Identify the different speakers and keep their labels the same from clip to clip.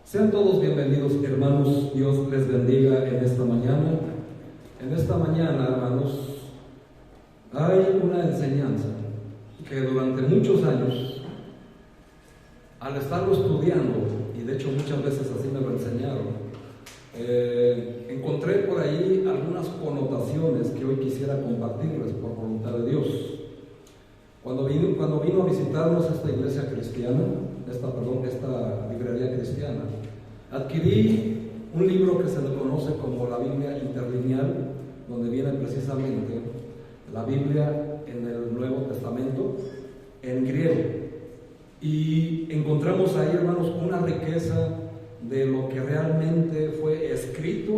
Speaker 1: Sean todos bienvenidos, hermanos. Dios les bendiga en esta mañana. En esta mañana, hermanos, hay una enseñanza que durante muchos años, al estarlo estudiando, y de hecho muchas veces así me lo enseñaron, encontré por ahí algunas connotaciones que hoy quisiera compartirles por voluntad de Dios. Cuando vino a visitarnos esta iglesia cristiana, esta librería cristiana, adquirí un libro que se le conoce como la Biblia interlineal, donde viene precisamente la Biblia en el Nuevo Testamento en griego, y encontramos ahí, hermanos, una riqueza de lo que realmente fue escrito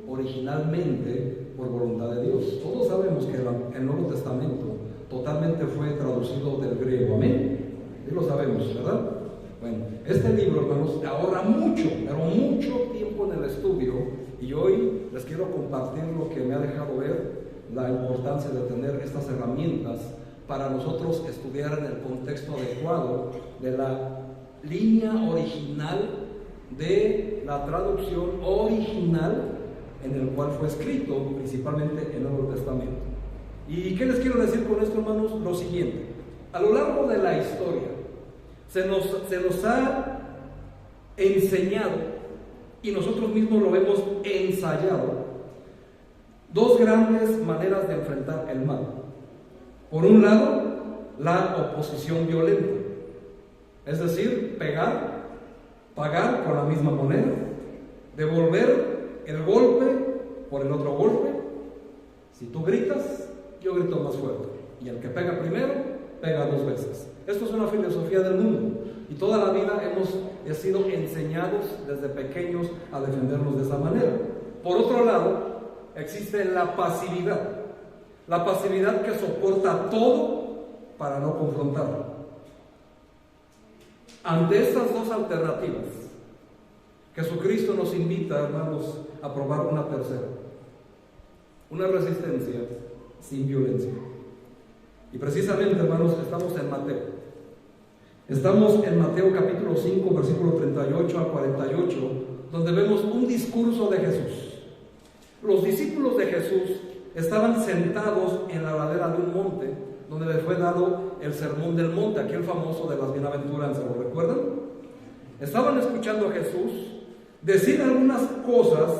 Speaker 1: originalmente por voluntad de Dios. Todos sabemos que el Nuevo Testamento totalmente fue traducido del griego, amén, y lo sabemos, ¿verdad? Bueno, este libro, hermanos, ahorra mucho, pero mucho tiempo en el estudio, y hoy les quiero compartir lo que me ha dejado ver la importancia de tener estas herramientas para nosotros estudiar en el contexto adecuado de la línea original de la traducción original en el cual fue escrito, principalmente en el Nuevo Testamento. ¿Y qué les quiero decir con esto, hermanos? Lo siguiente: a lo largo de la historia se nos ha enseñado, y nosotros mismos lo hemos ensayado, dos grandes maneras de enfrentar el mal. Por un lado, la oposición violenta, es decir, pagar con la misma moneda, devolver el golpe por el otro golpe. Si tú gritas, yo grito más fuerte, y el que pega primero, pega dos veces. Esto es una filosofía del mundo, y toda la vida hemos sido enseñados desde pequeños a defendernos de esa manera. Por otro lado, existe la pasividad que soporta todo para no confrontarlo. Ante estas dos alternativas, Jesucristo nos invita, hermanos, a probar una tercera: una resistencia sin violencia. Y precisamente, hermanos, estamos en Mateo. Estamos en Mateo capítulo 5, versículo 38 a 48, donde vemos un discurso de Jesús. Los discípulos de Jesús estaban sentados en la ladera de un monte, donde les fue dado el sermón del monte, aquel famoso de las bienaventuranzas, ¿lo recuerdan? Estaban escuchando a Jesús decir algunas cosas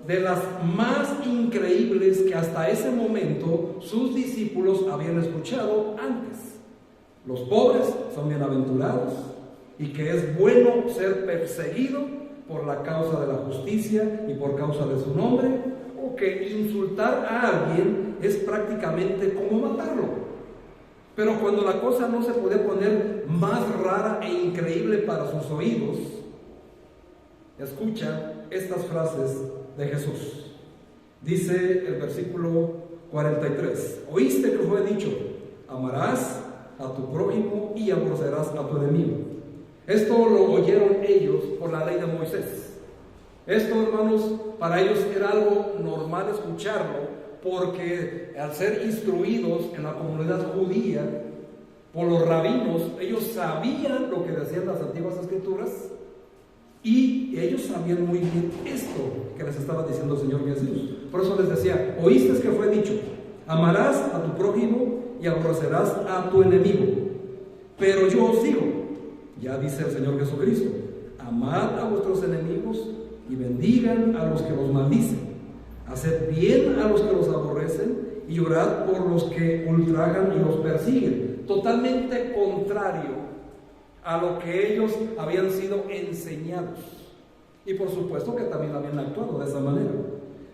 Speaker 1: de las más increíbles que hasta ese momento sus discípulos habían escuchado antes. Los pobres son bienaventurados, y que es bueno ser perseguido por la causa de la justicia y por causa de su nombre, o que insultar a alguien es prácticamente como matarlo. Pero cuando la cosa no se puede poner más rara e increíble para sus oídos, escucha estas frases de Jesús. Dice el versículo 43: oíste que fue dicho, amarás a tu prójimo y aborrecerás a tu enemigo. Esto lo oyeron ellos por la ley de Moisés. Esto, hermanos, para ellos era algo normal escucharlo, porque al ser instruidos en la comunidad judía por los rabinos, ellos sabían lo que decían las antiguas escrituras, y ellos sabían muy bien esto que les estaba diciendo el Señor Jesús. Por eso les decía: oíste que fue dicho, amarás a tu prójimo y aborrecerás a tu enemigo. Pero yo os digo, ya dice el Señor Jesucristo, amad a vuestros enemigos y bendigan a los que los maldicen, haced bien a los que los aborrecen y orad por los que ultrajan y los persiguen. Totalmente contrario a lo que ellos habían sido enseñados, y por supuesto que también habían actuado de esa manera.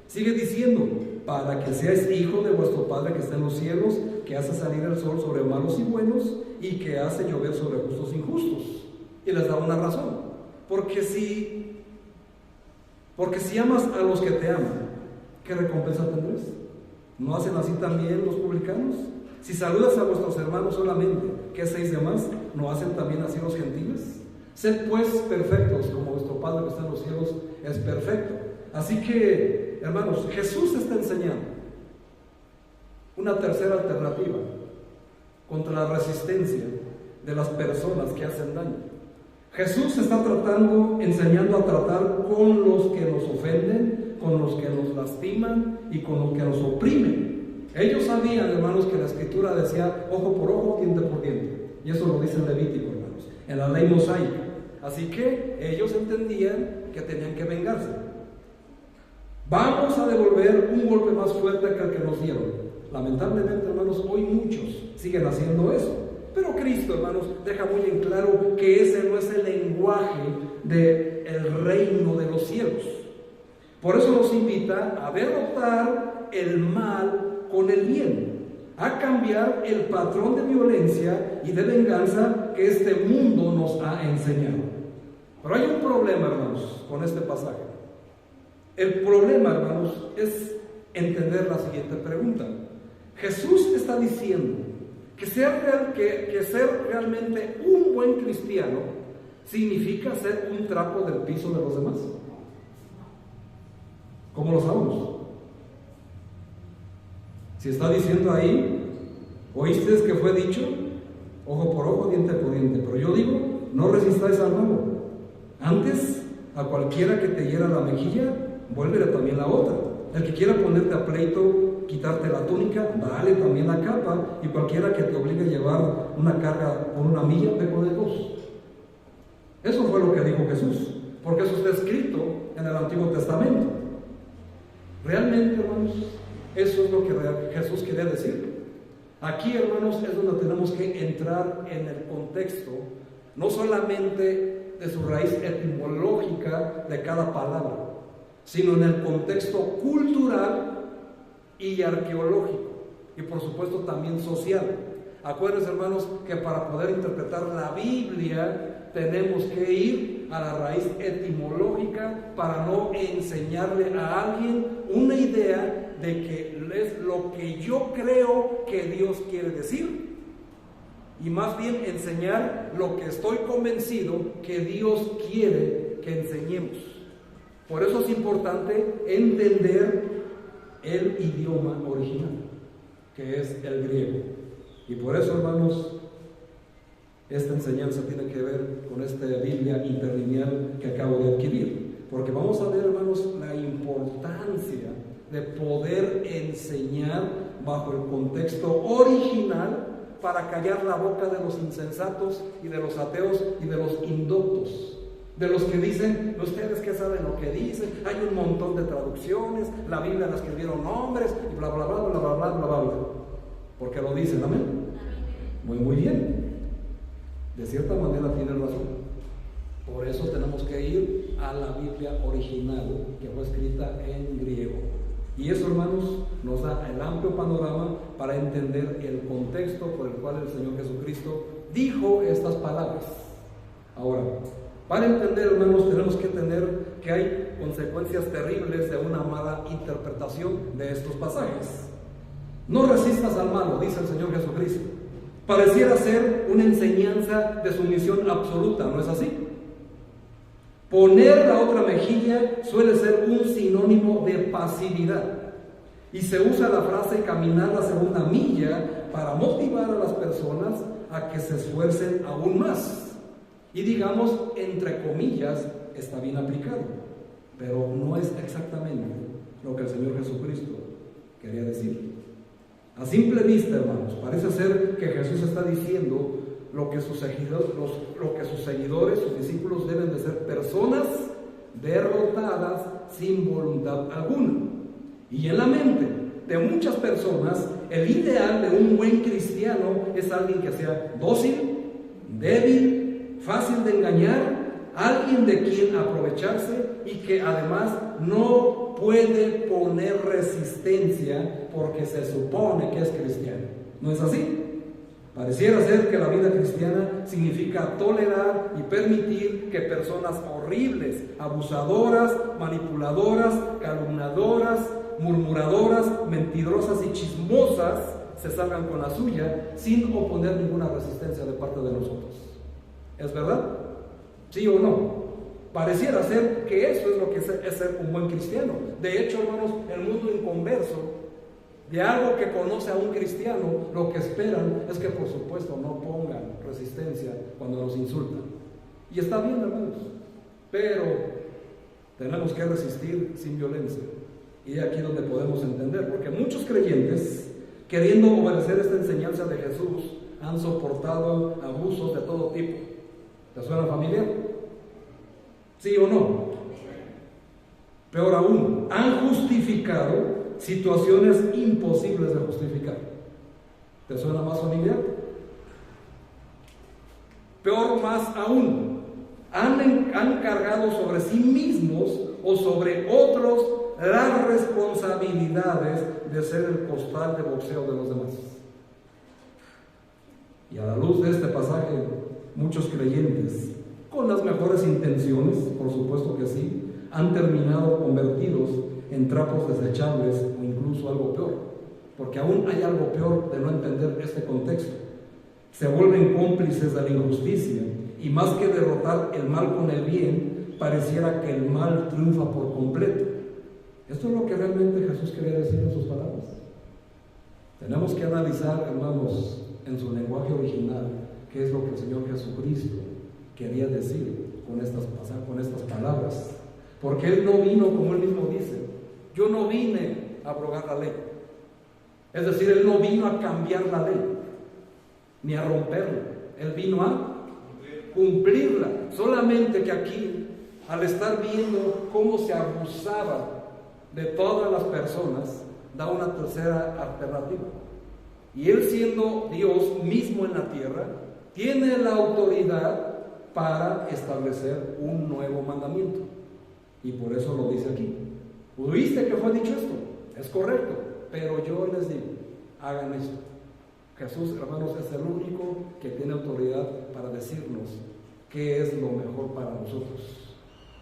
Speaker 1: Sigue diciendo: para que seáis hijo de vuestro Padre que está en los cielos, que hace salir el sol sobre malos y buenos, y que hace llover sobre justos e injustos. Y les da una razón: porque si amas a los que te aman, ¿qué recompensa tendrás? ¿No hacen así también los publicanos? Si saludas a vuestros hermanos solamente, ¿qué hacéis de más? ¿No hacen también así los gentiles? Sed pues perfectos, como vuestro Padre que está en los cielos es perfecto. Así que, hermanos, Jesús está enseñando una tercera alternativa contra la resistencia de las personas que hacen daño. Jesús está enseñando a tratar con los que nos ofenden, con los que nos lastiman y con los que nos oprimen. Ellos sabían, hermanos, que la Escritura decía ojo por ojo, diente por diente. Y eso lo dice en Levítico, hermanos, en la ley mosaica. Así que ellos entendían que tenían que vengarse. Vamos a devolver un golpe más fuerte que el que nos dieron. Lamentablemente, hermanos, hoy muchos siguen haciendo eso. Pero Cristo, hermanos, deja muy en claro que ese no es el lenguaje del reino de los cielos. Por eso nos invita a derrotar el mal con el bien, a cambiar el patrón de violencia y de venganza que este mundo nos ha enseñado. Pero hay un problema, hermanos, con este pasaje. El problema, hermanos, es entender la siguiente pregunta. Jesús está diciendo que ser realmente un buen cristiano significa ser un trapo del piso de los demás. ¿Cómo lo sabemos? Si está diciendo ahí, ¿oísteis que fue dicho? Ojo por ojo, diente por diente. Pero yo digo, no resistáis al malo. Antes, a cualquiera que te hiera la mejilla, vuélvele también la otra. El que quiera ponerte a pleito, quitarte la túnica, dale también la capa. Y cualquiera que te obligue a llevar una carga por una milla, ve con el dos. Eso fue lo que dijo Jesús, porque eso está escrito en el Antiguo Testamento. Realmente, hermanos, eso es lo que Jesús quería decir. Aquí, hermanos, es donde tenemos que entrar en el contexto, no solamente de su raíz etimológica de cada palabra, sino en el contexto cultural y arqueológico, y por supuesto también social. Acuérdense, hermanos, que para poder interpretar la Biblia tenemos que ir a la raíz etimológica para no enseñarle a alguien una idea de que es lo que yo creo que Dios quiere decir, y más bien enseñar lo que estoy convencido que Dios quiere que enseñemos. Por eso es importante entender el idioma original, que es el griego. Y por eso, hermanos, esta enseñanza tiene que ver con esta Biblia interlineal que acabo de adquirir. Porque vamos a ver, hermanos, la importancia de poder enseñar bajo el contexto original para callar la boca de los insensatos y de los ateos y de los indoctos. De los que dicen, ustedes qué saben lo que dicen, hay un montón de traducciones, la Biblia la escribieron hombres y bla bla bla bla bla bla bla bla. Porque lo dicen, amén. Muy bien. De cierta manera tienen razón. Por eso tenemos que ir a la Biblia original que fue escrita en griego. Y eso, hermanos, nos da el amplio panorama para entender el contexto por el cual el Señor Jesucristo dijo estas palabras. Ahora, para entender, hermanos, tenemos que entender que hay consecuencias terribles de una mala interpretación de estos pasajes. No resistas al malo, dice el Señor Jesucristo. Pareciera ser una enseñanza de sumisión absoluta, ¿no es así? Poner la otra mejilla suele ser un sinónimo de pasividad. Y se usa la frase caminar la segunda milla para motivar a las personas a que se esfuercen aún más. Y digamos, entre comillas, está bien aplicado, pero no es exactamente lo que el Señor Jesucristo quería decir. A simple vista, hermanos, parece ser que Jesús está diciendo lo que sus seguidores, sus discípulos deben de ser personas derrotadas sin voluntad alguna. Y en la mente de muchas personas, el ideal de un buen cristiano es alguien que sea dócil, débil, fácil de engañar, alguien de quien aprovecharse y que además no puede poner resistencia porque se supone que es cristiano. ¿No es así? Pareciera ser que la vida cristiana significa tolerar y permitir que personas horribles, abusadoras, manipuladoras, calumniadoras, murmuradoras, mentirosas y chismosas se salgan con la suya sin oponer ninguna resistencia de parte de nosotros. ¿Es verdad? ¿Sí o no? Pareciera ser que eso es lo que es ser un buen cristiano. De hecho, hermanos, el mundo inconverso de algo que conoce a un cristiano, lo que esperan es que por supuesto no pongan resistencia cuando nos insultan. Y está bien, hermanos, pero tenemos que resistir sin violencia. Y es aquí donde podemos entender, porque muchos creyentes, queriendo obedecer esta enseñanza de Jesús, han soportado abusos de todo tipo. ¿Te suena familiar? ¿Sí o no? Peor aún, han justificado situaciones imposibles de justificar. ¿Te suena más familiar? Peor más aún, han cargado sobre sí mismos o sobre otros las responsabilidades de ser el costal de boxeo de los demás. Y a la luz de este pasaje, muchos creyentes, con las mejores intenciones, por supuesto que sí, han terminado convertidos en trapos desechables o incluso algo peor, porque aún hay algo peor de no entender este contexto. Se vuelven cómplices de la injusticia y más que derrotar el mal con el bien, pareciera que el mal triunfa por completo. Esto es lo que realmente Jesús quería decir en sus palabras. Tenemos que analizar, hermanos, en su lenguaje original, qué es lo que el Señor Jesucristo quería decir con estas palabras. Porque Él no vino, como Él mismo dice, yo no vine a abrogar la ley. Es decir, Él no vino a cambiar la ley, ni a romperla. Él vino a cumplirla. Solamente que aquí, al estar viendo cómo se abusaba de todas las personas, da una tercera alternativa. Y Él, siendo Dios mismo en la tierra, tiene la autoridad para establecer un nuevo mandamiento. Y por eso lo dice aquí. ¿Oíste que fue dicho esto? Es correcto, pero yo les digo, hagan esto. Jesús, hermanos, es el único que tiene autoridad para decirnos qué es lo mejor para nosotros.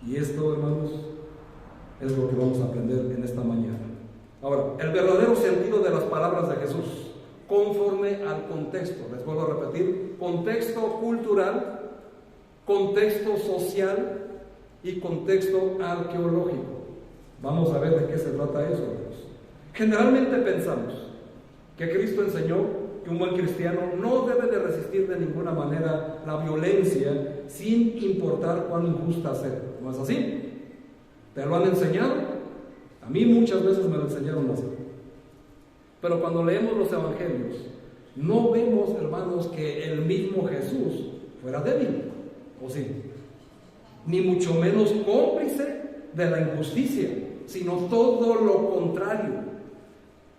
Speaker 1: Y esto, hermanos, es lo que vamos a aprender en esta mañana. Ahora, el verdadero sentido de las palabras de Jesús, conforme al contexto, les vuelvo a repetir, contexto cultural, contexto social y contexto arqueológico. Vamos a ver de qué se trata eso, hermanos. Generalmente pensamos que Cristo enseñó que un buen cristiano no debe de resistir de ninguna manera la violencia sin importar cuán injusta sea. ¿No es así? ¿Te lo han enseñado? A mí muchas veces me lo enseñaron así. Pero cuando leemos los evangelios, no vemos, hermanos, que el mismo Jesús fuera débil, ¿o sí? Ni mucho menos cómplice de la injusticia, sino todo lo contrario.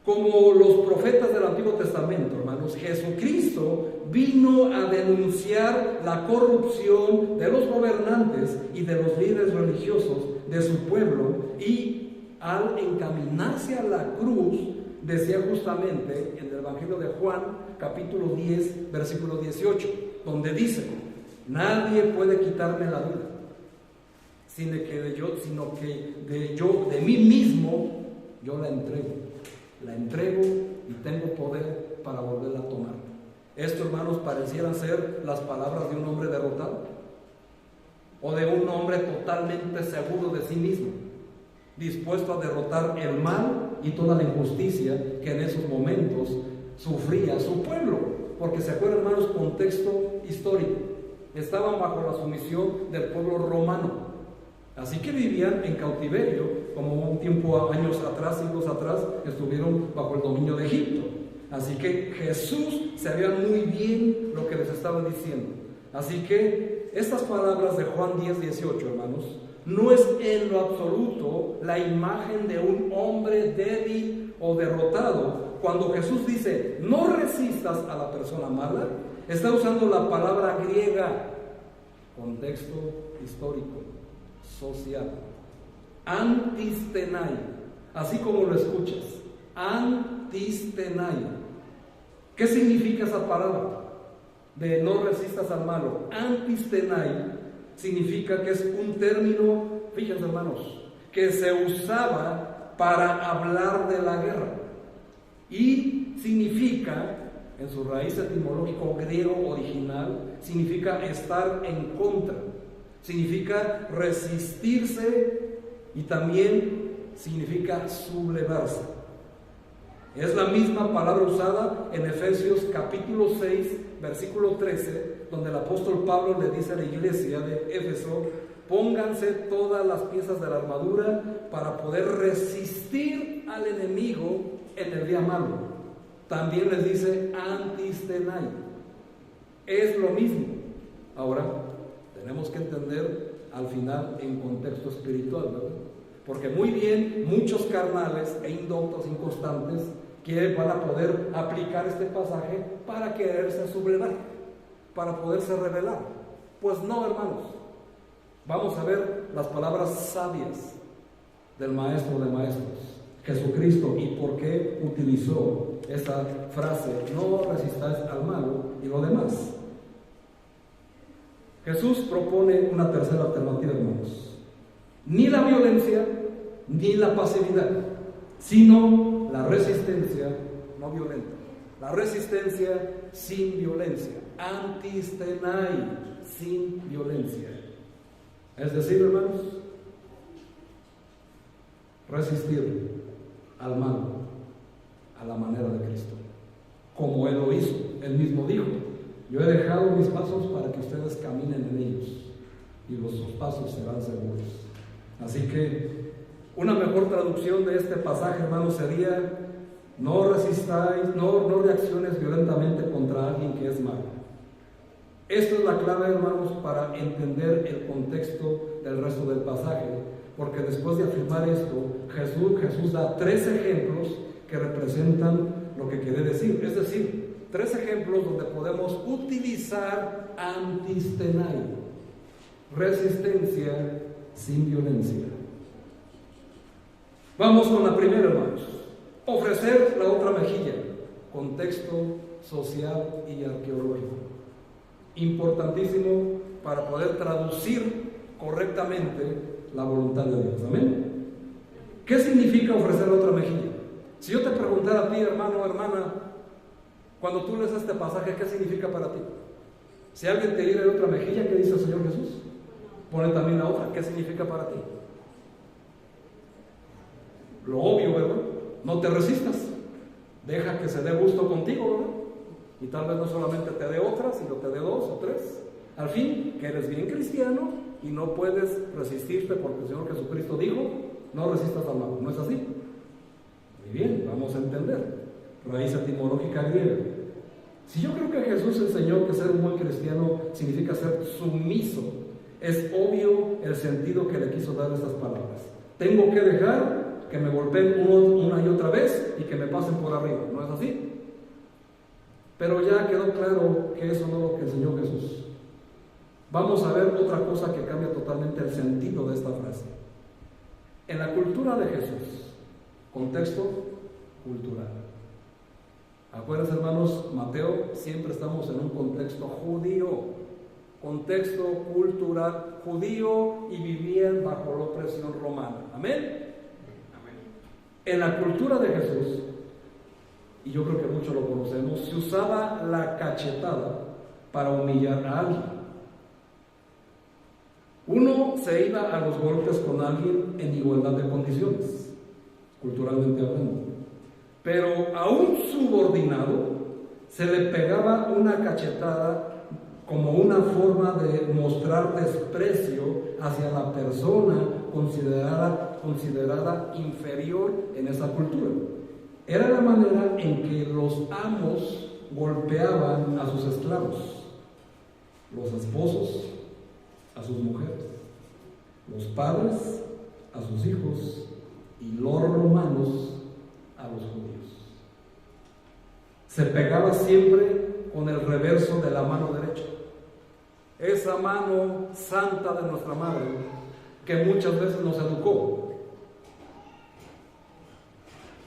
Speaker 1: Como los profetas del Antiguo Testamento, hermanos, Jesucristo vino a denunciar la corrupción de los gobernantes y de los líderes religiosos de su pueblo, y al encaminarse a la cruz, decía justamente en el Evangelio de Juan, capítulo 10, versículo 18, donde dice: nadie puede quitarme la vida, sino que de mí mismo yo la entrego y tengo poder para volverla a tomar. Esto, hermanos, parecieran ser las palabras de un hombre derrotado o de un hombre totalmente seguro de sí mismo, dispuesto a derrotar el mal y toda la injusticia que en esos momentos sufría su pueblo. Porque se acuerdan, hermanos, contexto histórico, estaban bajo la sumisión del pueblo romano. Así que vivían en cautiverio, como un tiempo, años atrás, siglos atrás, estuvieron bajo el dominio de Egipto. Así que Jesús sabía muy bien lo que les estaba diciendo. Así que estas palabras de Juan 10, 18, hermanos, no es en lo absoluto la imagen de un hombre débil o derrotado. Cuando Jesús dice, no resistas a la persona mala, está usando la palabra griega, contexto histórico, social, antistenai, así como lo escuchas, antistenai. ¿Qué significa esa palabra? De no resistas al malo. Antistenai significa que es un término, fíjense, hermanos, que se usaba para hablar de la guerra, y significa, en su raíz etimológico griego original, significa estar en contra, significa resistirse y también significa sublevarse. Es la misma palabra usada en Efesios capítulo 6, versículo 13, donde el apóstol Pablo le dice a la iglesia de Éfeso: pónganse todas las piezas de la armadura para poder resistir al enemigo en el día malo. También les dice antistenai. Es lo mismo. Ahora, tenemos que entender al final en contexto espiritual, ¿verdad? Porque muy bien, muchos carnales e indoctos, inconstantes, van a poder aplicar este pasaje para quererse sublevar, para poderse revelar. Pues no, hermanos. Vamos a ver las palabras sabias del Maestro de Maestros, Jesucristo, y por qué utilizó esa frase: no resistáis al malo, y lo demás. Jesús propone una tercera alternativa, hermanos: ni la violencia ni la pasividad, sino la resistencia no violenta, la resistencia sin violencia, antistenai, sin violencia. Es decir, hermanos, resistir al mal a la manera de Cristo, como Él lo hizo. Él mismo dijo: yo he dejado mis pasos para que ustedes caminen en ellos, y sus pasos serán seguros. Así que una mejor traducción de este pasaje, hermanos, sería: no resistáis, no reacciones violentamente contra alguien que es malo. Esto es la clave, hermanos, para entender el contexto del resto del pasaje, porque después de afirmar esto, Jesús da 3 ejemplos que representan lo que quiere decir. Es decir, 3 ejemplos donde podemos utilizar antistenai, resistencia sin violencia. Vamos con la primera, hermanos: ofrecer la otra mejilla. Contexto social y arqueológico, importantísimo para poder traducir correctamente la voluntad de Dios. Amén. ¿Qué significa ofrecer la otra mejilla? Si yo te preguntara a ti, hermano o hermana, cuando tú lees este pasaje, ¿qué significa para ti? Si alguien te diera la otra mejilla, ¿qué dice el Señor Jesús? Pone también la otra. ¿Qué significa para ti? Lo obvio, ¿verdad? No te resistas. Deja que se dé gusto contigo, ¿verdad? Y tal vez no solamente te dé otra, sino te dé 2 o 3. Al fin, que eres bien cristiano y no puedes resistirte, porque el Señor Jesucristo dijo: no resistas al mal. ¿No es así? Muy bien, vamos a entender. Raíz etimológica griega. Si yo creo que Jesús enseñó que ser un buen cristiano significa ser sumiso, es obvio el sentido que le quiso dar a estas palabras. Tengo que dejar que me golpeen una y otra vez y que me pasen por arriba. ¿No es así? Pero ya quedó claro que eso no es lo que enseñó Jesús. Vamos a ver otra cosa que cambia totalmente el sentido de esta frase. En la cultura de Jesús, contexto cultural. Acuérdense, hermanos, Mateo, siempre estamos en un contexto judío, contexto cultural judío, y vivían bajo la opresión romana. ¿Amén? En la cultura de Jesús, y yo creo que muchos lo conocemos, se usaba la cachetada para humillar a alguien. Uno se iba a los golpes con alguien en igualdad de condiciones, culturalmente hablando. Pero a un subordinado se le pegaba una cachetada como una forma de mostrar desprecio hacia la persona considerada inferior en esa cultura. Era la manera en que los amos golpeaban a sus esclavos, los esposos a sus mujeres, los padres a sus hijos y los romanos a los judíos. Se pegaba siempre con el reverso de la mano derecha, esa mano santa de nuestra madre que muchas veces nos educó.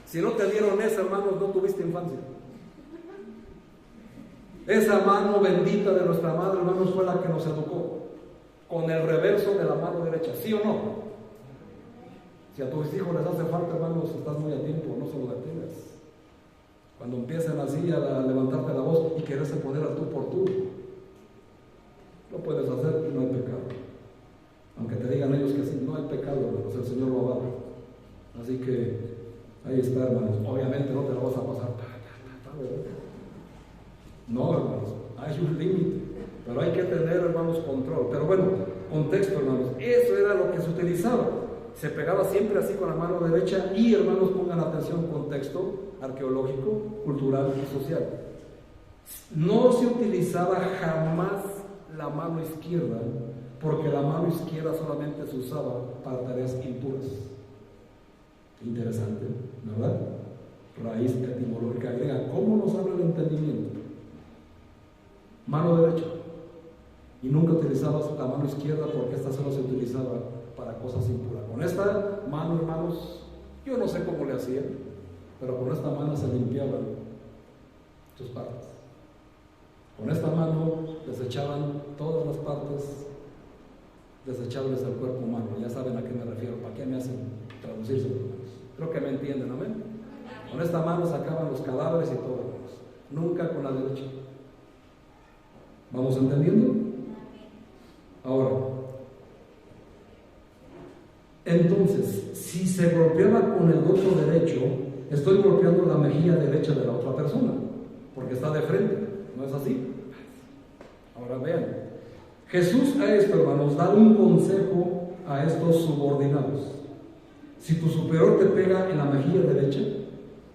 Speaker 1: Si no te dieron esa, hermanos, no tuviste infancia. Esa mano bendita de nuestra madre, hermanos, fue la que nos educó, con el reverso de la mano derecha. ¿Sí o no? Si a tus hijos les hace falta, hermanos, estás muy a tiempo, no se lo detengas. Cuando empiecen así a levantarte la voz y quererse poner a tú por tú, lo puedes hacer y no hay pecado. Aunque te digan ellos que sí, no hay pecado, hermanos, el Señor lo avala. Así que ahí está, hermanos. Obviamente no te lo vas a pasar. No, hermanos, hay un límite. Pero hay que tener, hermanos, control. Pero bueno, contexto, hermanos, eso era lo que se utilizaba. Se pegaba siempre así con la mano derecha y, hermanos, pongan atención, contexto arqueológico, cultural y social. No se utilizaba jamás la mano izquierda, porque la mano izquierda solamente se usaba para tareas impuras. Interesante, ¿verdad? Raíz etimológica griega. ¿Cómo nos habla el entendimiento? Mano derecha. Y nunca utilizabas la mano izquierda porque esta solo se utilizaba para cosas impuras. Con esta mano, hermanos, yo no sé cómo le hacían, pero con esta mano se limpiaban sus partes. Con esta mano desechaban todas las partes desechables del cuerpo humano. Ya saben a qué me refiero. ¿Para qué me hacen traducirse, hermanos? Creo que me entienden, amén. Con esta mano sacaban los cadáveres y todo, hermanos. Nunca con la derecha. ¿Vamos entendiendo? Ahora, entonces, si se golpeaba con el dorso derecho, estoy golpeando la mejilla derecha de la otra persona, porque está de frente, ¿no es así? Ahora vean, Jesús a esto, hermanos, da un consejo a estos subordinados. Si tu superior te pega en la mejilla derecha,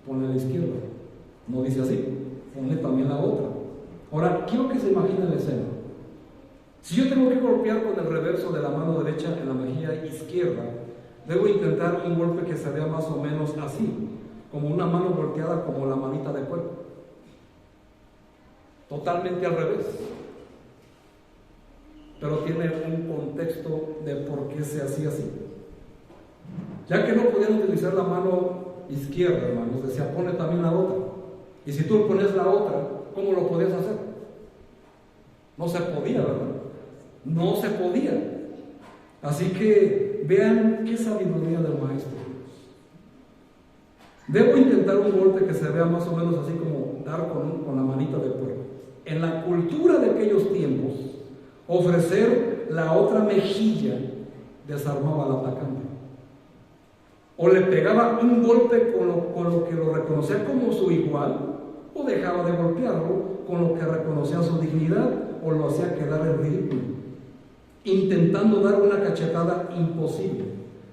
Speaker 1: ponle a la izquierda. No dice así, ponle también la otra. Ahora, quiero que se imaginen la escena. Si yo tengo que golpear con el reverso de la mano derecha en la mejilla izquierda, debo intentar un golpe que se vea más o menos así, como una mano volteada como la manita de puerco. Totalmente al revés. Pero tiene un contexto de por qué se hacía así. Ya que no podían utilizar la mano izquierda, hermanos, decía, pone también la otra. Y si tú pones la otra, ¿cómo lo podías hacer? No se podía, ¿verdad? No se podía. Así que vean qué sabiduría del maestro. Debo intentar un golpe que se vea más o menos así como dar con la manita de puerco. En la cultura de aquellos tiempos, ofrecer la otra mejilla desarmaba al atacante. O le pegaba un golpe con lo que lo reconocía como su igual, o dejaba de golpearlo con lo que reconocía su dignidad, o lo hacía quedar en ridículo, intentando dar una cachetada imposible.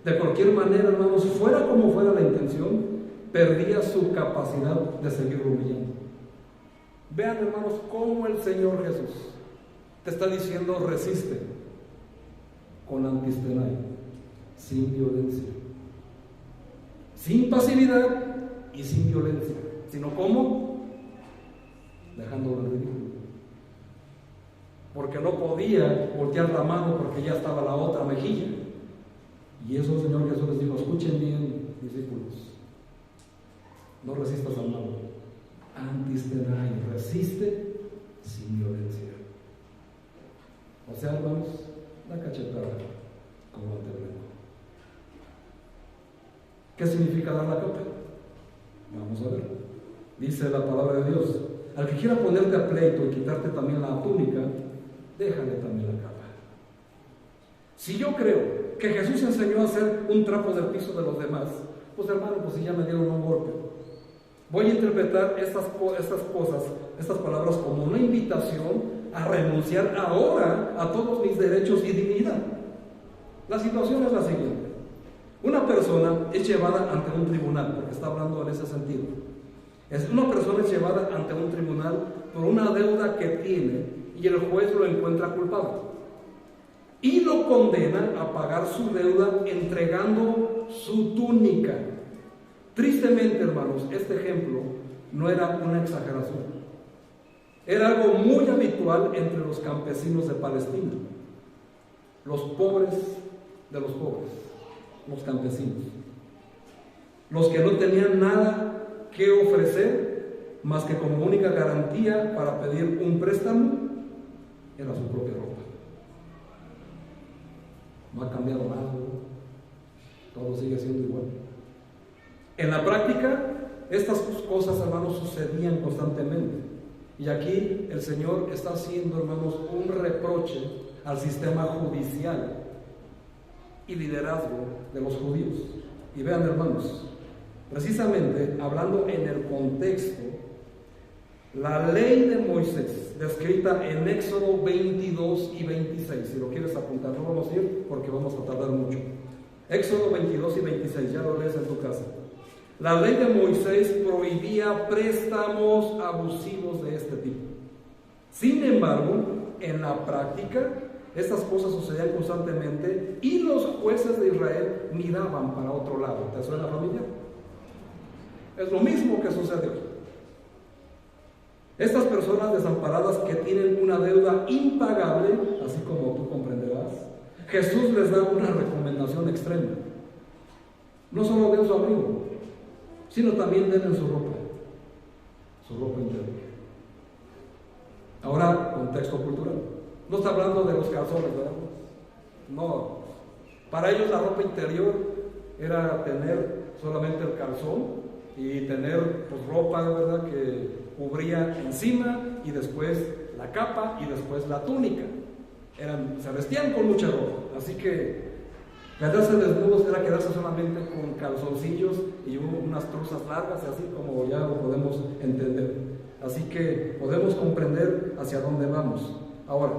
Speaker 1: De cualquier manera, hermanos, fuera como fuera la intención, perdía su capacidad de seguir humillando. Vean, hermanos, cómo el Señor Jesús te está diciendo: resiste con antistenai, sin violencia, sin pasividad y sin violencia, sino ¿cómo? Dejándolo en ridículo. Porque no podía voltear la mano porque ya estaba la otra mejilla. Y eso el Señor Jesús les dijo: escuchen bien, discípulos, no resistas al mal, antistenai, resiste sin violencia. O sea, hermanos, la cachetada como ante el blanco. ¿Qué significa dar la capa? Vamos a ver. Dice la palabra de Dios: al que quiera ponerte a pleito y quitarte también la túnica, déjale también la capa. Si yo creo que Jesús enseñó a hacer un trapo del piso de los demás, pues hermano, pues si ya me dieron un golpe, voy a interpretar estas cosas, estas palabras, como una invitación a renunciar ahora a todos mis derechos y dignidad. La situación es la siguiente: una persona es llevada ante un tribunal, porque está hablando en ese sentido. Una persona es llevada ante un tribunal por una deuda que tiene y el juez lo encuentra culpable y lo condena a pagar su deuda entregando su túnica. Tristemente, hermanos, este ejemplo no era una exageración. Era algo muy habitual entre los campesinos de Palestina, los pobres de los pobres, los campesinos, los que no tenían nada que ofrecer más que como única garantía para pedir un préstamo era su propia ropa. No ha cambiado nada, ¿no? Todo sigue siendo igual. En la práctica, estas cosas, hermanos, sucedían constantemente. Y aquí el Señor está haciendo, hermanos, un reproche al sistema judicial y liderazgo de los judíos. Y vean, hermanos, precisamente hablando en el contexto La ley de Moisés, descrita en Éxodo 22 y 26. Si lo quieres apuntar, no vamos a ir porque vamos a tardar mucho. Éxodo 22 y 26, ya lo lees en tu casa. La ley de Moisés prohibía préstamos abusivos de este tipo. Sin embargo, en la práctica, estas cosas sucedían constantemente y los jueces de Israel miraban para otro lado. ¿Te suena, familia? Es lo mismo que sucede hoy. Estas personas desamparadas que tienen una deuda impagable, así como tú comprenderás, Jesús les da una recomendación extrema. No solo den su abrigo, sino también den su ropa interior. Ahora, contexto cultural. No está hablando de los calzones, ¿verdad? No. Para ellos la ropa interior era tener solamente el calzón y tener pues, ropa, ¿verdad?, que cubría encima y después la capa y después la túnica. Se vestían con mucha ropa, así que quedarse desnudos era quedarse solamente con calzoncillos y unas truzas largas, así como ya lo podemos entender. Así que podemos comprender hacia dónde vamos. Ahora,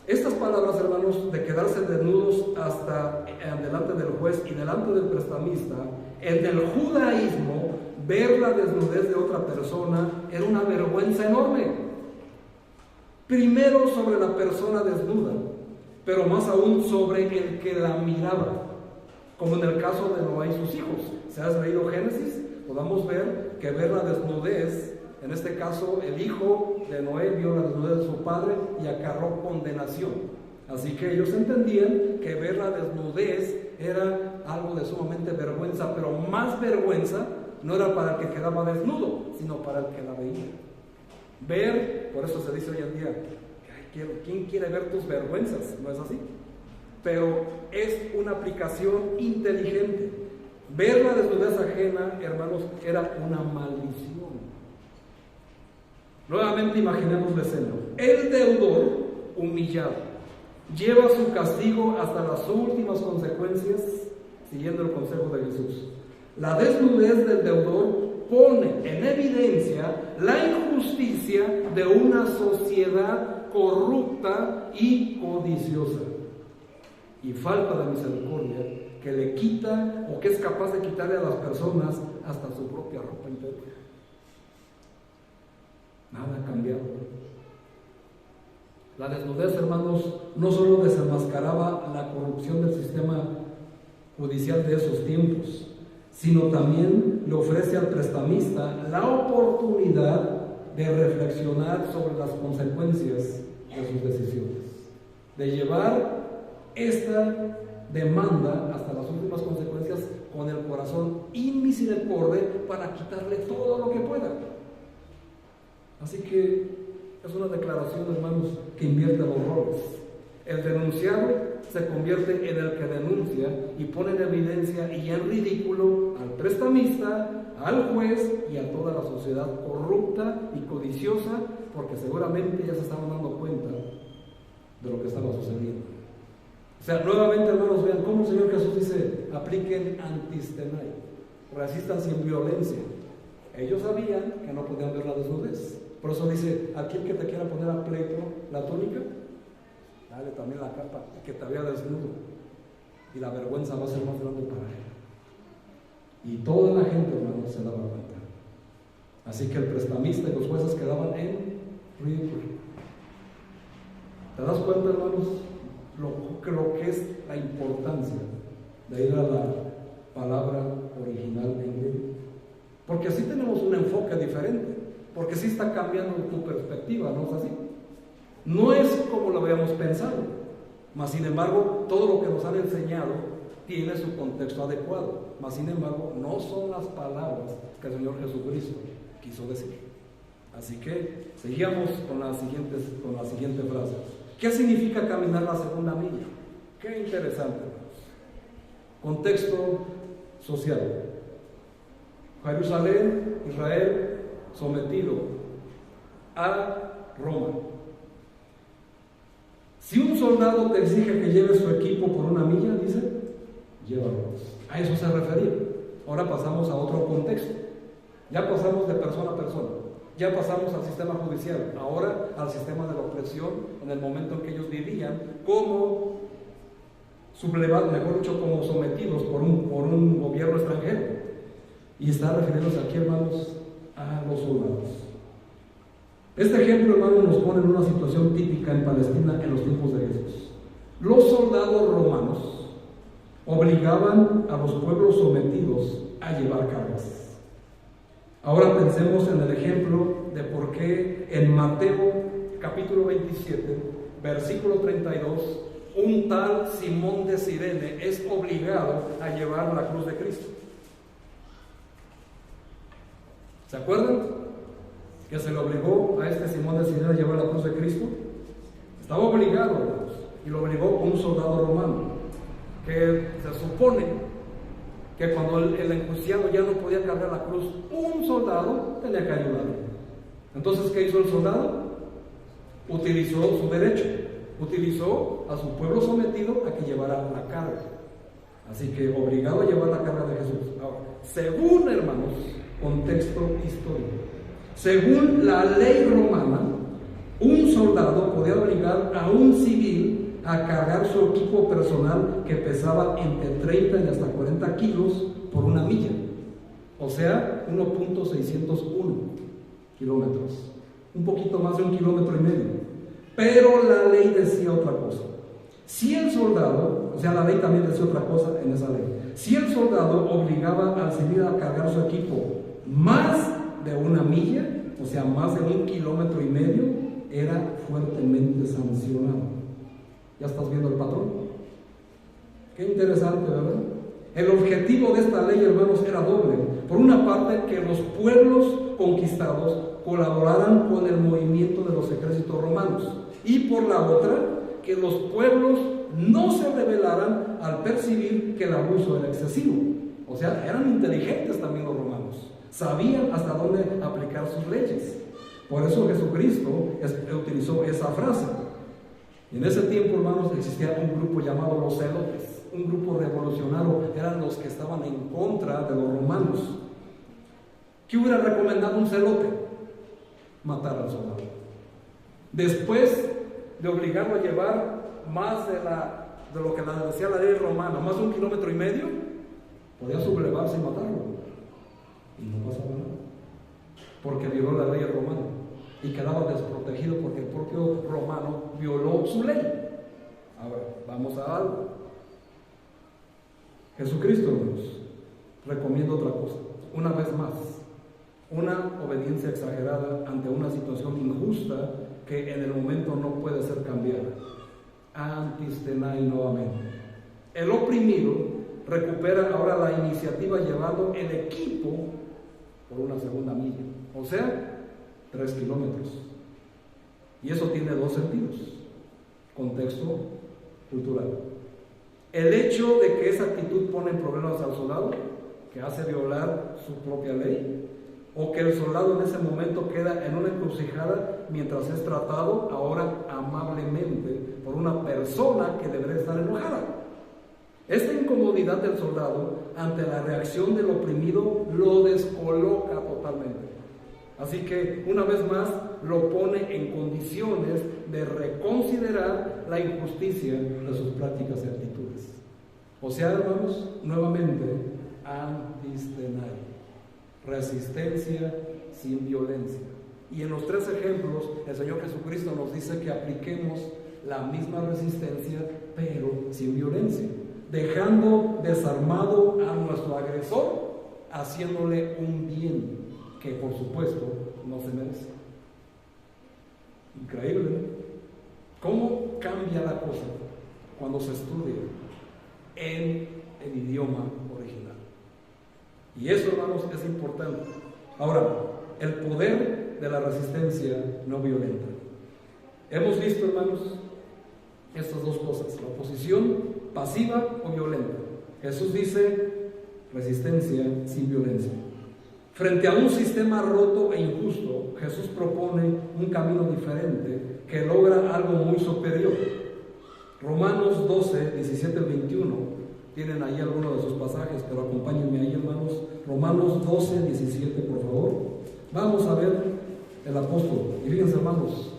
Speaker 1: estas palabras, hermanos, de quedarse desnudos hasta delante del juez y delante del prestamista, en el judaísmo, ver la desnudez de otra persona era una vergüenza enorme. Primero sobre la persona desnuda, pero más aún sobre el que la miraba, como en el caso de Noé y sus hijos. Si has leído Génesis, podamos ver que ver la desnudez, en este caso el hijo de Noé vio la desnudez de su padre y acarró condenación. Así que ellos entendían que ver la desnudez era algo de sumamente vergüenza, pero más vergüenza no era para el que quedaba desnudo, sino para el que la veía. Ver, por eso se dice hoy en día, ¿quién quiere ver tus vergüenzas? ¿No es así? Pero es una aplicación inteligente. Ver la desnudez ajena, hermanos, era una maldición. Nuevamente imaginemos la escena. El deudor, humillado, lleva su castigo hasta las últimas consecuencias, siguiendo el consejo de Jesús. La desnudez del deudor pone en evidencia la injusticia de una sociedad corrupta y codiciosa y falta de misericordia que le quita o que es capaz de quitarle a las personas hasta su propia ropa interior. Nada ha cambiado. La desnudez, hermanos, no solo desenmascaraba la corrupción del sistema judicial de esos tiempos, sino también le ofrece al prestamista la oportunidad de reflexionar sobre las consecuencias de sus decisiones, de llevar esta demanda hasta las últimas consecuencias con el corazón inmisericorde para quitarle todo lo que pueda. Así que es una declaración, hermanos, que invierte los roles. El denunciado se convierte en el que denuncia y pone en evidencia y en ridículo al prestamista, al juez y a toda la sociedad corrupta y codiciosa, porque seguramente ya se estaban dando cuenta de lo que estaba sucediendo. O sea, nuevamente, hermanos, vean cómo el Señor Jesús dice: apliquen antistenai, resistan sin violencia. Ellos sabían que no podían ver la desnudez. Por eso dice: aquel que te quiera poner a pleito la túnica, dale también la capa, que te vea desnudo, y la vergüenza va a ser más grande para él. Y toda la gente, hermanos, se daba cuenta. Así que el prestamista y los jueces quedaban en ridículo. ¿Te das cuenta, hermanos, lo que es la importancia de ir a la palabra original en griego? Porque así tenemos un enfoque diferente, porque sí está cambiando tu perspectiva, ¿no es así? No es como lo habíamos pensado, mas sin embargo todo lo que nos han enseñado tiene su contexto adecuado, mas sin embargo no son las palabras que el Señor Jesucristo quiso decir. Así que seguíamos con la siguiente frase. ¿Qué significa caminar la segunda milla? Qué interesante, hermanos. Contexto social. Jerusalén, Israel, sometido a Roma. Si un soldado te exige que lleves su equipo por una milla, dice, llévalo. A eso se refería. Ahora pasamos a otro contexto. Ya pasamos de persona a persona. Ya pasamos al sistema judicial, ahora al sistema de la opresión, en el momento en que ellos vivían como sublevados, mejor dicho, como sometidos por un gobierno extranjero. Y está refiriéndose aquí, hermanos, a los soldados. Este ejemplo, hermanos, nos pone en una situación típica en Palestina en los tiempos de Jesús. Los soldados romanos obligaban a los pueblos sometidos a llevar cargas. Ahora pensemos en el ejemplo de por qué en Mateo capítulo 27, versículo 32, un tal Simón de Cirene es obligado a llevar la cruz de Cristo. ¿Se acuerdan? Que se le obligó a este Simón de Cirene a llevar la cruz de Cristo. Estaba obligado, hermanos, y lo obligó un soldado romano, que se supone que cuando el enjuiciado ya no podía cargar la cruz, un soldado tenía que ayudarle. Entonces, ¿qué hizo el soldado? Utilizó su derecho, utilizó a su pueblo sometido a que llevara la carga. Así que obligado a llevar la carga de Jesús. Ahora, según, hermanos, contexto histórico, según la ley romana, un soldado podía obligar a un civil a cargar su equipo personal que pesaba entre 30 y hasta 40 kilos por una milla, o sea, 1.601 kilómetros, un poquito más de 1,5 kilómetros. Pero la ley decía otra cosa. Si el soldado, o sea, la ley también decía otra cosa en esa ley, si el soldado obligaba al civil a cargar su equipo más de una milla, o sea, más de 1,5 kilómetros, era fuertemente sancionado. ¿Ya estás viendo el patrón? Qué interesante, ¿verdad? El objetivo de esta ley, hermanos, era doble. Por una parte, que los pueblos conquistados colaboraran con el movimiento de los ejércitos romanos, y por la otra, que los pueblos no se rebelaran al percibir que el abuso era excesivo. O sea, eran inteligentes también los romanos, sabían hasta dónde aplicar sus leyes. Por eso Jesucristo utilizó esa frase. Y en ese tiempo, hermanos, existía un grupo llamado los celotes, un grupo revolucionario, eran los que estaban en contra de los romanos. ¿Qué hubiera recomendado un celote? Matar al soldado. Después de obligarlo a llevar más de lo que decía la ley romana, más de 1,5 kilómetros, podía sublevarse y matarlo. Y no pasaba nada, porque violó la ley romana y quedaba desprotegido porque el propio romano violó su ley. Ahora, vamos a algo. Jesucristo, hermanos, recomienda otra cosa. Una vez más, una obediencia exagerada ante una situación injusta que en el momento no puede ser cambiada. Antistenai nuevamente. El oprimido recupera ahora la iniciativa llevando el equipo por una segunda milla, o sea, 3 kilómetros. Y eso tiene dos sentidos. Contexto cultural. El hecho de que esa actitud pone en problemas al soldado, que hace violar su propia ley, o que el soldado en ese momento queda en una encrucijada mientras es tratado ahora amablemente por una persona que debería estar enojada. Esta incomodidad del soldado ante la reacción del oprimido lo descoloca totalmente. Así que una vez más lo pone en condiciones de reconsiderar la injusticia de sus prácticas y actitudes. O sea, hermanos, nuevamente, antistenai, resistencia sin violencia. Y en los 3 ejemplos, el Señor Jesucristo nos dice que apliquemos la misma resistencia, pero sin violencia, dejando desarmado a nuestro agresor, haciéndole un bien que por supuesto no se merece. Increíble, ¿no? ¿Cómo cambia la cosa cuando se estudia en el idioma original? Y eso, hermanos, es importante. Ahora, el poder de la resistencia no violenta. Hemos visto, hermanos, estas dos cosas: la oposición pasiva o violenta. Jesús dice resistencia sin violencia. Frente a un sistema roto e injusto, Jesús propone un camino diferente que logra algo muy superior. Romanos 12, 17 al 21, tienen ahí algunos de sus pasajes, pero acompáñenme ahí, hermanos. Romanos 12, 17, por favor. Vamos a ver el apóstol. Y fíjense, hermanos,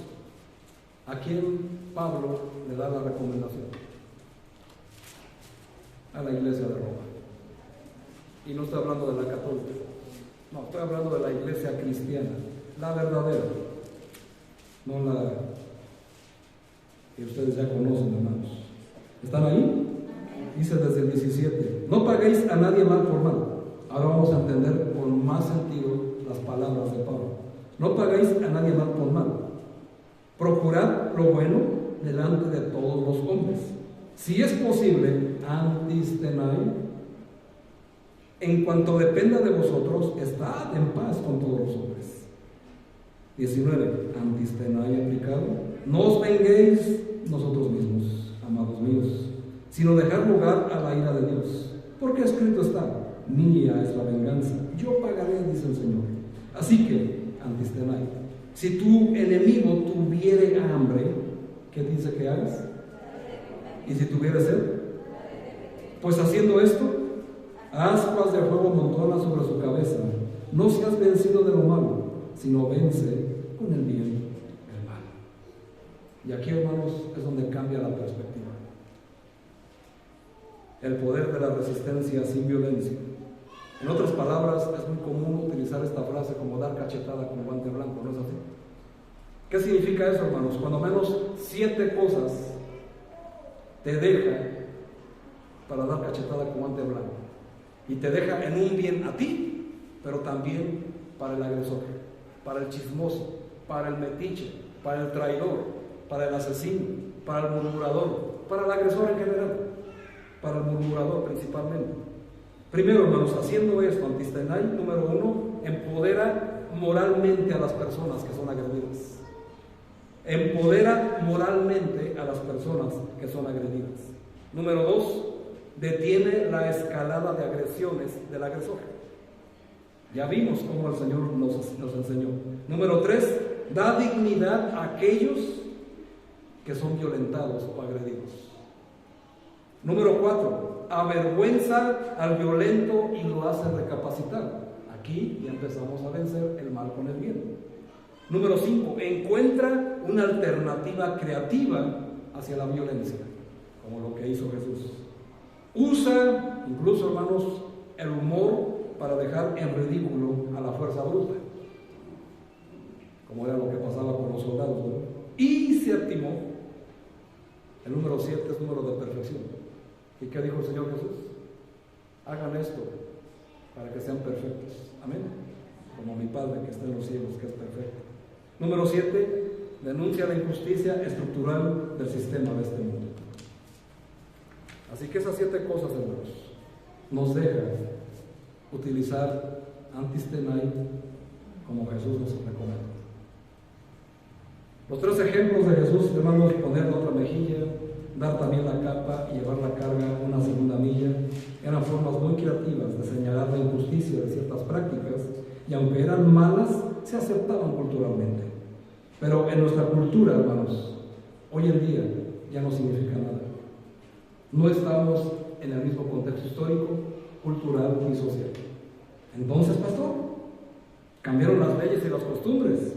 Speaker 1: ¿a quién Pablo le da la recomendación? A la iglesia de Roma. Y no estoy hablando de la católica, no, estoy hablando de la iglesia cristiana, la verdadera, no la que ustedes ya conocen, hermanos. ¿Están ahí? Dice desde el 17: no paguéis a nadie mal por mal. Ahora vamos a entender con más sentido las palabras de Pablo. No paguéis a nadie mal por mal. Procurad lo bueno delante de todos los hombres. Si es posible, antistenai. En cuanto dependa de vosotros, estad en paz con todos los hombres. 19. Antistenai aplicado. No os venguéis nosotros mismos, amados míos, sino dejar lugar a la ira de Dios. Porque escrito está: mía es la venganza, yo pagaré, dice el Señor. Así que, antistenai, si tu enemigo tuviere hambre, ¿qué dice que hagas? Y si tuviere sed, pues haciendo esto, ascuas de fuego montona sobre su cabeza. No seas vencido de lo malo, sino vence con el bien el mal. Y aquí, hermanos, es donde cambia la perspectiva. El poder de la resistencia sin violencia. En otras palabras, es muy común utilizar esta frase como dar cachetada con guante blanco, ¿no es así? ¿Qué significa eso, hermanos? Cuando menos 7 cosas te deja para dar cachetada con guante blanco. Y te deja en un bien a ti, pero también para el agresor, para el chismoso, para el metiche, para el traidor, para el asesino, para el murmurador, para el agresor en general, para el murmurador principalmente. Primero, hermanos, haciendo esto, antistenai, número 1, empodera moralmente a las personas que son agredidas. Empodera moralmente a las personas que son agredidas. Número 2, detiene la escalada de agresiones del agresor. Ya vimos cómo el Señor nos enseñó. Número 3, da dignidad a aquellos que son violentados o agredidos. Número 4, avergüenza al violento y lo hace recapacitar. Aquí ya empezamos a vencer el mal con el bien. Número 5, encuentra una alternativa creativa hacia la violencia, como lo que hizo Jesús. Usa, incluso, hermanos, el humor para dejar en ridículo a la fuerza bruta, como era lo que pasaba con los soldados, ¿no? Y séptimo, el número 7 es número de perfección. ¿Y qué dijo el Señor Jesús? Hagan esto para que sean perfectos. Amén. Como mi Padre que está en los cielos, que es perfecto. Número 7, denuncia la injusticia estructural del sistema de este mundo. Así que esas 7 cosas, hermanos, nos dejan utilizar antistenai como Jesús nos recomendó. Los 3 ejemplos de Jesús, hermanos: poner la otra mejilla, dar también la capa y llevar la carga una segunda milla, eran formas muy creativas de señalar la injusticia de ciertas prácticas, y aunque eran malas, se aceptaban culturalmente. Pero en nuestra cultura, hermanos, hoy en día ya no significa nada. No estamos en el mismo contexto histórico, cultural y social. Entonces, pastor, cambiaron las leyes y las costumbres.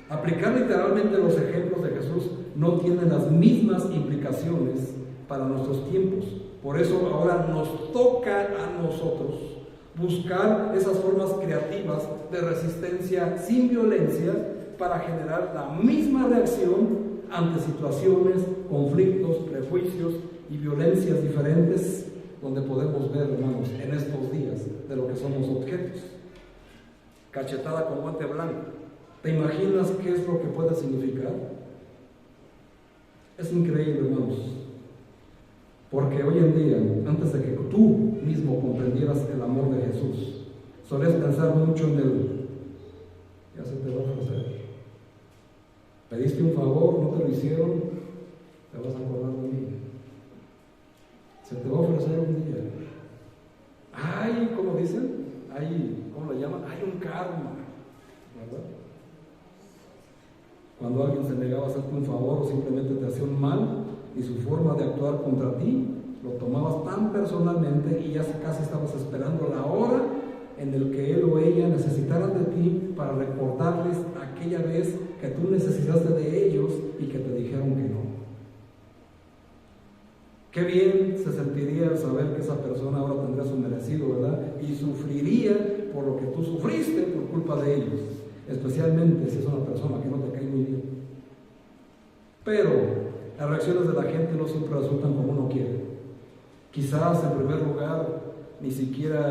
Speaker 1: Aplicar literalmente los ejemplos de Jesús no tiene las mismas implicaciones para nuestros tiempos. Por eso ahora nos toca a nosotros buscar esas formas creativas de resistencia sin violencia para generar la misma reacción ante situaciones, conflictos, prejuicios y violencias diferentes, donde podemos ver, hermanos, en estos días de lo que somos objetos. Cachetada con guante blanco. ¿Te imaginas qué es lo que puede significar? Es increíble, hermanos, porque hoy en día, antes de que tú mismo comprendieras el amor de Jesús, solías pensar mucho en el: ya se te va a ofrecer. Pediste un favor, no te lo hicieron, te vas a acordar de mí. Se te va a ofrecer un día. Ay, ¿cómo dicen? Ay, ¿cómo le llaman? Hay un karma, ¿verdad? Cuando alguien se negaba a hacerte un favor o simplemente te hacía un mal, y su forma de actuar contra ti lo tomabas tan personalmente, y ya casi estabas esperando la hora en el que él o ella necesitaran de ti para recordarles aquella vez que tú necesitaste de ellos y que te dijeron que no. Qué bien se sentiría al saber que esa persona ahora tendrá su merecido, ¿verdad? Y sufriría por lo que tú sufriste por culpa de ellos, especialmente si es una persona que no te cae muy bien. Pero las reacciones de la gente no siempre resultan como uno quiere. Quizás en primer lugar ni siquiera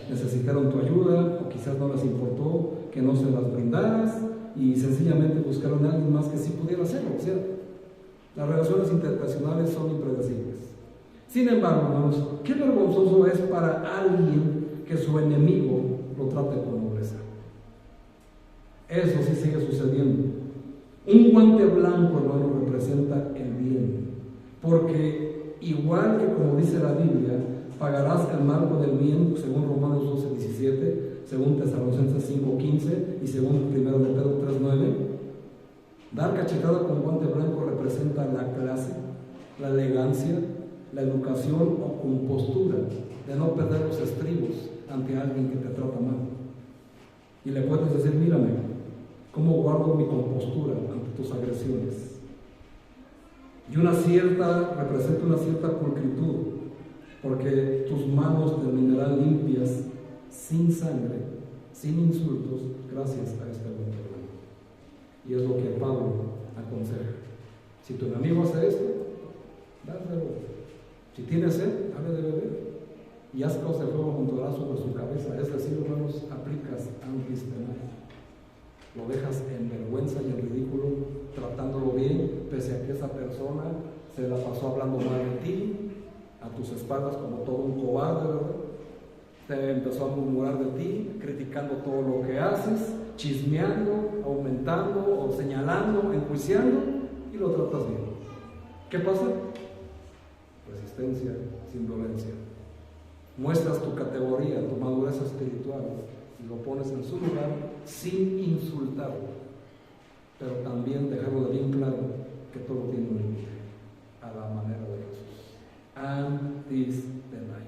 Speaker 1: necesitaron tu ayuda, o quizás no les importó que no se las brindaras y sencillamente buscaron a alguien más que sí pudiera hacerlo. O sea, las relaciones interpersonales son impredecibles. Sin embargo, hermanos, qué vergonzoso es para alguien que su enemigo lo trate con nobleza. Eso sí sigue sucediendo. Un guante blanco, hermano, representa el bien, porque igual que como dice la Biblia, pagarás el marco del bien, según Romanos 12:17, según Tesalonicenses 5:15 y según 1 de Pedro 3:9. Dar cachetada con guante blanco representa la clase, la elegancia, la educación o compostura de no perder los estribos ante alguien que te trata mal. Y le puedes decir, mírame, cómo guardo mi compostura ante tus agresiones. Y representa una cierta pulcritud, porque tus manos terminarán limpias, sin sangre, sin insultos, gracias a este guante blanco. Y es lo que Pablo aconseja. Si tu enemigo hace esto, dáselo. Si tienes sed, dale de beber. Y ascuas de fuego montarás sobre su cabeza. Es decir, hermanos, aplicas antistenaje. Lo dejas en vergüenza y en ridículo, tratándolo bien, pese a que esa persona se la pasó hablando mal de ti, a tus espaldas como todo un cobarde, ¿verdad? Te empezó a murmurar de ti, criticando todo lo que haces, chismeando, aumentando o señalando, enjuiciando, y lo tratas bien. ¿Qué pasa? Resistencia sin violencia. Muestras tu categoría, tu madurez espiritual, y lo pones en su lugar sin insultarlo, pero también dejarlo de bien claro que todo tiene un límite, a la manera de Jesús. Antistenaje.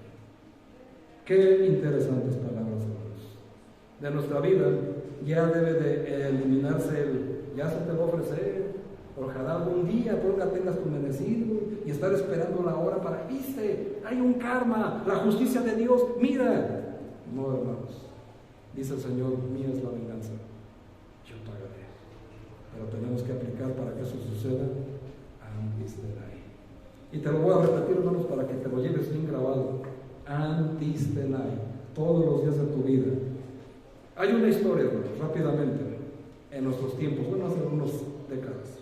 Speaker 1: Qué interesantes palabras, hermanos. De nuestra vida ya debe de eliminarse ya se te va a ofrecer, ojalá algún día tengas tu merecido, y estar esperando la hora para, viste, hay un karma, la justicia de Dios, mira. No, hermanos, dice el Señor, mía es la venganza, yo pagaré. Pero tenemos que aplicar para que eso suceda antistenaje. Y te lo voy a repetir, hermanos, para que te lo lleves bien grabado. Antistenaje, todos los días de tu vida. Hay una historia, hermanos, rápidamente, en nuestros tiempos, bueno, hace unas décadas.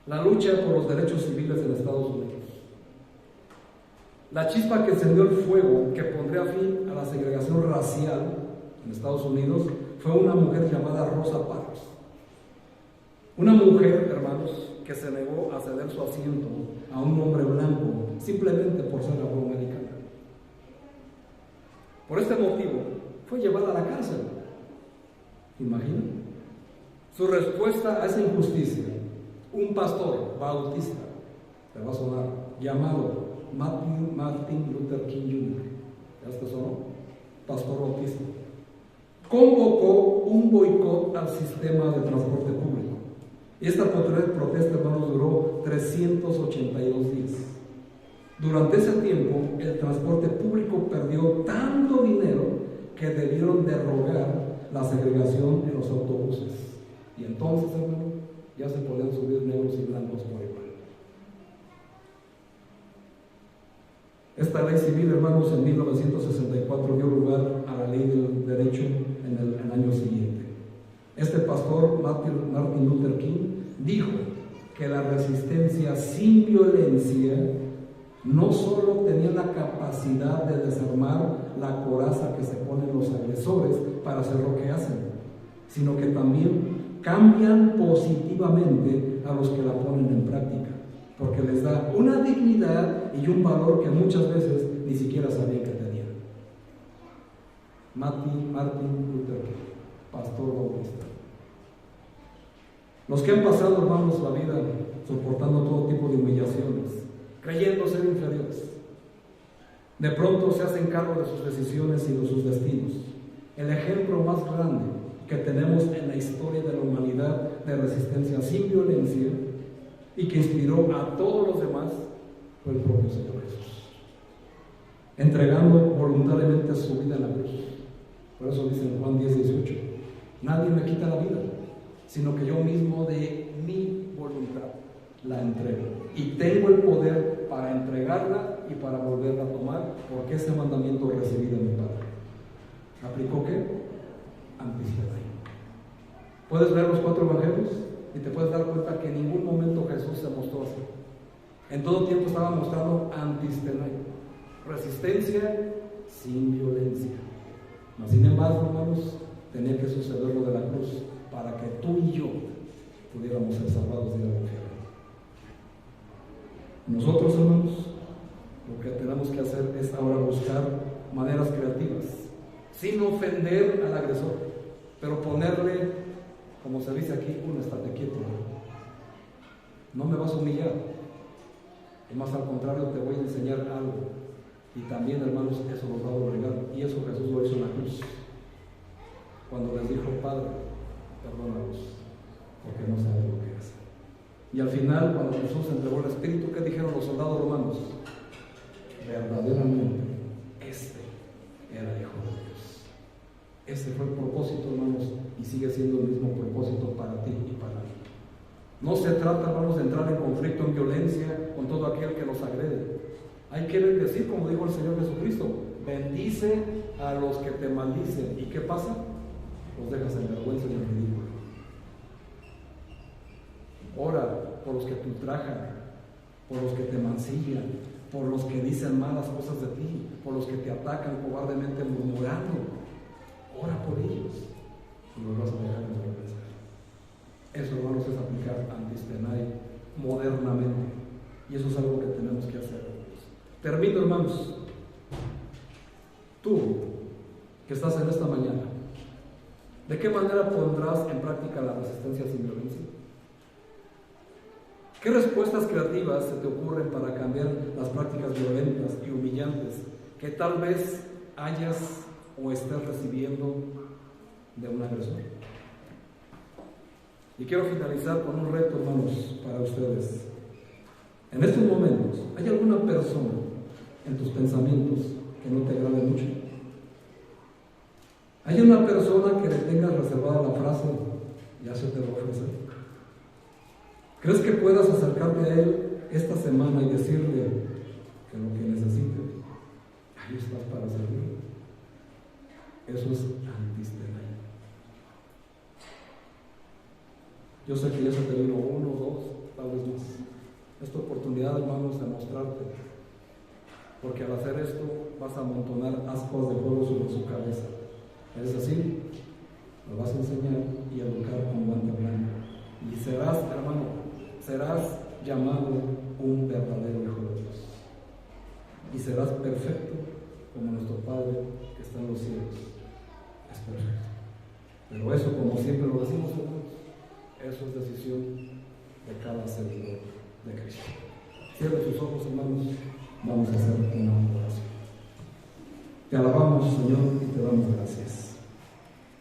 Speaker 1: La lucha por los derechos civiles en Estados Unidos. La chispa que encendió el fuego que pondría fin a la segregación racial en Estados Unidos fue una mujer llamada Rosa Parks. Una mujer, hermanos, que se negó a ceder su asiento a un hombre blanco simplemente por ser afroamericana. Por este motivo fue llevada a la cárcel. ¿Imaginan? Su respuesta a esa injusticia, un pastor bautista, te va a sonar, llamado Martin Luther King Jr., ¿ya te sonó? Pastor bautista, convocó un boicot al sistema de transporte público. Esta protesta, hermanos, duró 382 días. Durante ese tiempo, el transporte público perdió tanto dinero que debieron derrogar la segregación en los autobuses. Y entonces, hermano, ya se podían subir negros y blancos por igual. Esta ley civil, hermanos, en 1964 dio lugar a la ley del derecho en el año siguiente. Este pastor, Martin Luther King, dijo que la resistencia sin violencia no solo tenía la capacidad de desarmar la coraza que se ponen los agresores para hacer lo que hacen, sino que también cambian positivamente a los que la ponen en práctica, porque les da una dignidad y un valor que muchas veces ni siquiera sabían que tenían. Martin Luther King, pastor bautista. Los que han pasado, hermanos, la vida soportando todo tipo de humillaciones, creyendo ser inferiores, de pronto se hacen cargo de sus decisiones y de sus destinos. El ejemplo más grande que tenemos en la historia de la humanidad de resistencia sin violencia y que inspiró a todos los demás fue el propio Señor Jesús, entregando voluntariamente su vida en la cruz. Por eso dice en Juan 10:18, nadie me quita la vida, sino que yo mismo de mi voluntad la entrego. Y tengo el poder para entregarla y para volverla a tomar, porque ese mandamiento recibí de mi Padre. ¿Aplicó qué? Antistenaí. Puedes ver los 4 evangelios y te puedes dar cuenta que en ningún momento Jesús se mostró así. En todo tiempo estaba mostrando antistenaí, resistencia sin violencia. Mas, sin embargo, hermanos, tenía que suceder lo de la cruz para que tú y yo pudiéramos ser salvados de la infierno. Nosotros, hermanos, lo que tenemos que hacer es ahora buscar maneras creativas, sin ofender al agresor, pero ponerle, como se dice aquí, estate quieto. No me vas a humillar, y más al contrario, te voy a enseñar algo. Y también, hermanos, eso nos va a obligar, y eso Jesús lo hizo en la cruz, cuando les dijo: Padre, perdónalos, porque no saben lo que hacen. Y al final, cuando Jesús entregó el Espíritu, ¿qué dijeron los soldados romanos? Verdaderamente, este era el Hijo de Dios. Ese fue el propósito, hermanos, y sigue siendo el mismo propósito para ti y para mí. No se trata, hermanos, de entrar en conflicto, en violencia con todo aquel que nos agrede. Hay que bendecir, como dijo el Señor Jesucristo: bendice a los que te maldicen. ¿Y qué pasa? Los dejas en vergüenza y en ridículo. Ora por los que te ultrajan, por los que te mancillan, por los que dicen malas cosas de ti, por los que te atacan cobardemente murmurando. Ora por ellos y los vas a dejar en vergüenza. Eso, hermanos, es aplicar antistenaí modernamente, y eso es algo que tenemos que hacer. Termino, hermanos. Tú que estás en esta mañana, ¿de qué manera pondrás en práctica la resistencia sin violencia? ¿Qué respuestas creativas se te ocurren para cambiar las prácticas violentas y humillantes que tal vez hayas o estés recibiendo de un agresor? Y quiero finalizar con un reto, hermanos, para ustedes. En estos momentos, ¿hay alguna persona en tus pensamientos que no te agrade mucho? ¿Hay una persona que le tengas reservada la frase: ya se te va a ofrecer? ¿Crees que puedas acercarte a él esta semana y decirle que lo que necesite, ahí estás para servir? Eso es antistenaí. Yo sé que ya se te vino 1, 2, tal vez más. Esta oportunidad, hermanos, de mostrarte, porque al hacer esto vas a amontonar ascuas de fuego sobre su cabeza. Es decir, lo vas a enseñar y educar con guante blanco. Y serás, hermano, serás llamado un verdadero Hijo de Dios. Y serás perfecto como nuestro Padre que está en los cielos es perfecto. Pero eso, como siempre lo decimos, hermanos, eso es decisión de cada seguidor de Cristo. Cierra sus ojos, hermanos, vamos a hacer una oración. Te alabamos, Señor, y te damos gracias.